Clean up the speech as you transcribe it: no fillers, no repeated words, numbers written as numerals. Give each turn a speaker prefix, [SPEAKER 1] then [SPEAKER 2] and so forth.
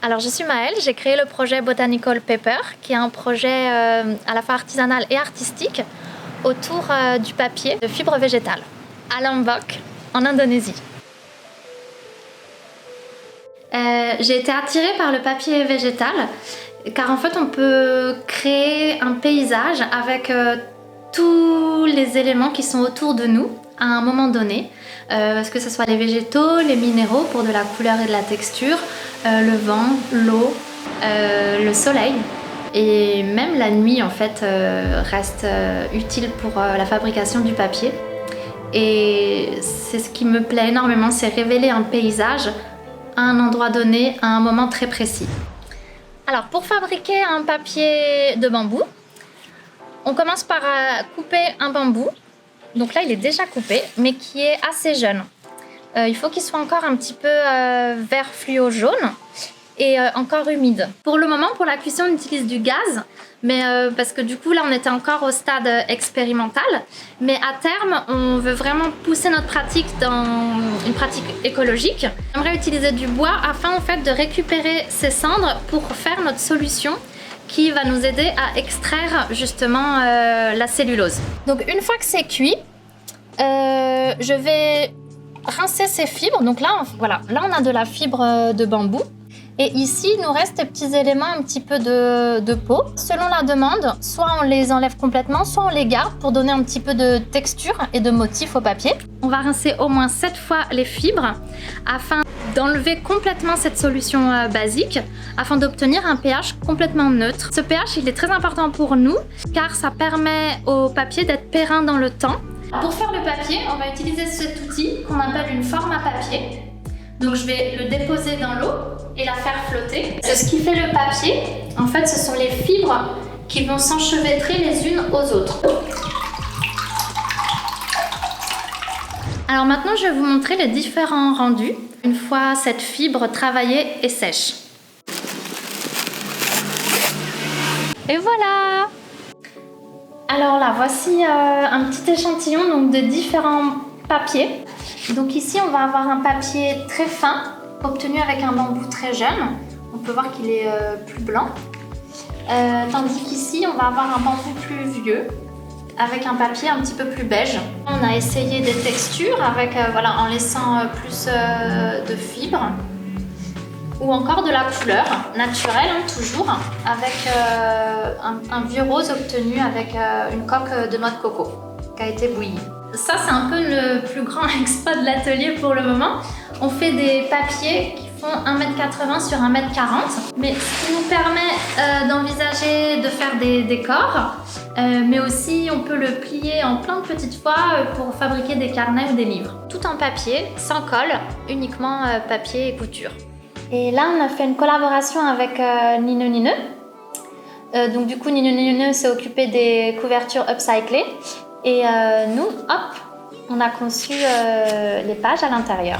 [SPEAKER 1] Alors je suis Maëlle, j'ai créé le projet Botanical Paper, qui est un projet à la fois artisanal et artistique autour du papier de fibres végétales, à Lombok, en Indonésie. J'ai été attirée par le papier végétal, car en fait on peut créer un paysage avec tous les éléments qui sont autour de nous à un moment donné, que ce soit les végétaux, les minéraux pour de la couleur et de la texture, le vent, l'eau, le soleil. Et même la nuit en fait reste utile pour la fabrication du papier. Et c'est ce qui me plaît énormément, c'est révéler un paysage à un endroit donné, à un moment très précis. Alors pour fabriquer un papier de bambou, on commence par couper un bambou. Donc là il est déjà coupé, mais qui est assez jeune. Il faut qu'il soit encore un petit peu vert fluo jaune et encore humide. Pour le moment, pour la cuisson, on utilise du gaz, mais parce que du coup là on était encore au stade expérimental, mais à terme on veut vraiment pousser notre pratique dans une pratique écologique. J'aimerais utiliser du bois afin en fait de récupérer ces cendres pour faire notre solution qui va nous aider à extraire justement la cellulose. Donc une fois que c'est cuit, je vais rincer ces fibres. Donc là, voilà, là on a de la fibre de bambou. Et ici, il nous reste des petits éléments un petit peu de peau. Selon la demande, soit on les enlève complètement, soit on les garde pour donner un petit peu de texture et de motif au papier. On va rincer au moins 7 fois les fibres afin d'enlever complètement cette solution basique, afin d'obtenir un pH complètement neutre. Ce pH, il est très important pour nous, car ça permet au papier d'être périn dans le temps. Pour faire le papier, on va utiliser cet outil qu'on appelle une forme à papier. Donc je vais le déposer dans l'eau et la faire flotter. C'est ce qui fait le papier. En fait, ce sont les fibres qui vont s'enchevêtrer les unes aux autres. Alors maintenant, je vais vous montrer les différents rendus une fois cette fibre travaillée et sèche. Et voilà! Alors là, voici un petit échantillon donc, de différents papiers. Donc ici, on va avoir un papier très fin, obtenu avec un bambou très jeune. On peut voir qu'il est plus blanc. Tandis qu'ici, on va avoir un bambou plus vieux, avec un papier un petit peu plus beige. On a essayé des textures avec, voilà, en laissant plus de fibres. Ou encore de la couleur naturelle, hein, toujours, avec un vieux rose obtenu avec une coque de noix de coco qui a été bouillie. Ça, c'est un peu le plus grand exploit de l'atelier pour le moment. On fait des papiers qui font 1,80 m sur 1,40 m, mais ce qui nous permet d'envisager de faire des décors, mais aussi on peut le plier en plein de petites fois pour fabriquer des carnets ou des livres. Tout en papier, sans colle, uniquement papier et couture. Et là, on a fait une collaboration avec Nino Nino. Donc du coup, Nino Nino s'est occupé des couvertures upcyclées. Et nous, hop, on a conçu les pages à l'intérieur.